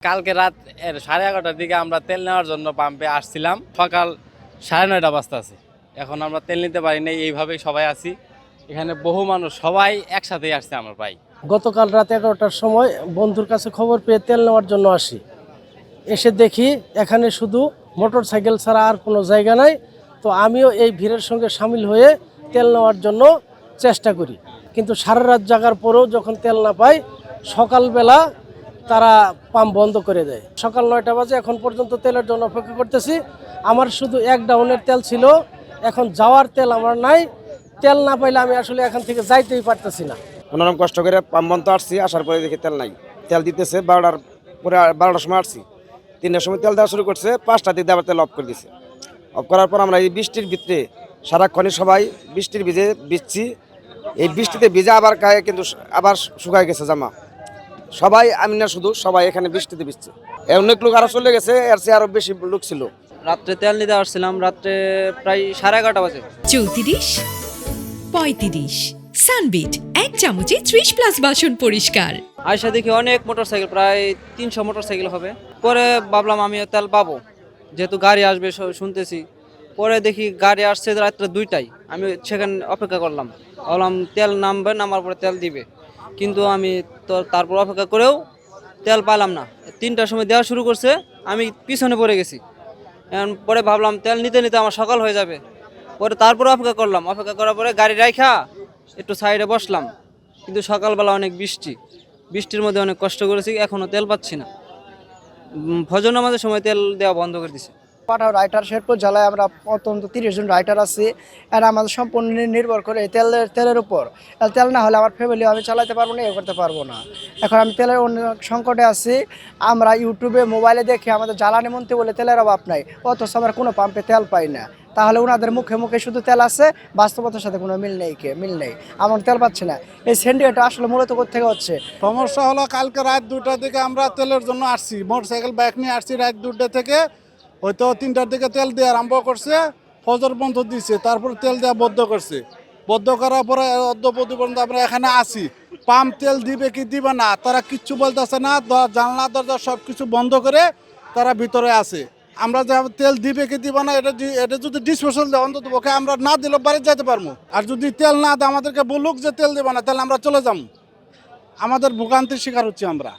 কালকে রাত 11:30টার দিকে আমরা তেল নেওয়ার জন্য পাম্পে আসছিলাম। সকাল 9:30 বাজতে আছে, এখন আমরা তেল নিতে পারি নাই। এইভাবেই সবাই আছি এখানে, বহু মানুষ সবাই একসাথেই আসছে আমার ভাই। গতকাল রাত 11টার সময় বন্ধুর কাছে খবর পেয়ে তেল নেওয়ার জন্য আসি। এসে দেখি এখানে শুধু মোটর সাইকেল ছাড়া আর কোনো জায়গা নাই। তো আমিও এই ভিড়ের সঙ্গে সামিল হয়ে তেল নেওয়ার জন্য চেষ্টা করি, কিন্তু সারা রাত জাগার পরেও যখন তেল না পাই, সকালবেলা তারা পাম্প বন্ধ করে দেয়। সকাল 9টা বাজে, এখন পর্যন্ত তেলের জন্য অপেক্ষা করতেছি। আমার শুধু এক ডাউনের তেল ছিল, এখন যাওয়ার তেল আমার নাই। তেল না পাইলে আমি আসলে এখান থেকে যাইতেই পারতেছি না। কোনোরকম কষ্ট করে পাম্প বন্ধ আসছি, আসার পরে দেখি তেল নাই। তেল দিতেছে 12টার পরে, 12টার সময় আসছি, 3টার সময় তেল দেওয়া শুরু করছে, 5টা দিতে আবার তেল অফ করে দিছে। অফ করার পর আমরা এই বৃষ্টির ভিতরে সারাক্ষণই সবাই বৃষ্টির ভিজছি। এই বৃষ্টিতে ভিজা আবার গায়ে কিন্তু আবার শুকায় গেছে জামা। সবাই, আমি না শুধু, সবাই এখানে বৃষ্টিতে ভিজছে। অনেক লোক আরো চলে গেছে, এর চেয়ে আরো বেশি লোক ছিল। রাত্রে তেল নিতে আসছিলাম, রাত্রে প্রায় 11:30 বাজে। 34, 35 সানবিট 1 চামচে 30+ বাসন পরিষ্কার। আয়সা দেখি অনেক মোটরসাইকেল, প্রায় 300 মোটরসাইকেল হবে। পরে ভাবলাম আমি তেল পাবো, যেহেতু গাড়ি আসবে শুনতেছি। পরে দেখি গাড়ি আসছে রাত্রে 2টায়। আমি সেখানে অপেক্ষা করলাম, ভাবলাম তেল নামবে, নামার পরে তেল দিবে। কিন্তু আমি তো তারপর অপেক্ষা করেও তেল পাইলাম না। 3টার সময় দেওয়া শুরু করছে, আমি পিছনে পড়ে গেছি। পরে ভাবলাম তেল নিতে নিতে আমার সকাল হয়ে যাবে। পরে তারপরে অপেক্ষা করলাম, অপেক্ষা করার পরে গাড়ি রাখা একটু সাইডে বসলাম। কিন্তু সকালবেলা অনেক বৃষ্টির মধ্যে অনেক কষ্ট করেছি, এখনও তেল পাচ্ছি না। ফজর নামাজের সময় তেল দেওয়া বন্ধ করে দিছে। পাঠাও রাইটার শেরপুর জেলায় আমরা অন্তত 30 জন রাইটার আছি। আর আমাদের সম্পূর্ণ নির্ভর করে তেলের উপর। তেল না হলে আমার ফ্যামিলি আমি চালাতে পারবো না, এ করতে পারবো না। এখন আমি তেলের অনেক সংকটে আছি। আমরা ইউটিউবে, মোবাইলে দেখি আমাদের জ্বালানি মন্ত্রী বলে তেলের অভাব নাই, অথচ আমরা কোনো পাম্পে তেল পাই না। তাহলে ওনাদের মুখে মুখে শুধু তেল আছে, বাস্তবতার সাথে কোনো মিল নেই। আমার তেল পাচ্ছি না। এই সিন্ডিকেটটা আসলে মূলত কোথেকে হচ্ছে? সমস্যা হলো কালকে রাত 2টার দিকে আমরা তেলের জন্য আসছি, মোটরসাইকেল বাইক নিয়ে আসছি। রাত 2টা থেকে হয়তো 3টার দিকে তেল দেওয়া আরম্ভ করছে, ফজর বন্ধ দিচ্ছে, তারপর তেল দেওয়া বন্ধ করছে। বন্ধ করার পরে অদ্যবধি পর্যন্ত আমরা এখানে আসি। পাম্প তেল দিবে কি দিবে না তারা কিচ্ছু বলতেছে না। জানলা দরজা সব কিছু বন্ধ করে তারা ভিতরে আছে। আমরা যে তেল দিবে কি দিবে না, এটা যদি ডিসপোজাল দেয়, অন্তত ওকে আমরা না দিলে বাড়ি যেতে পারবো। আর যদি তেল না দেয়, আমাদেরকে বলুক যে তেল দেবে না, তাহলে আমরা চলে যাবো। আমাদের ভোগান্তির শিকার হচ্ছি আমরা।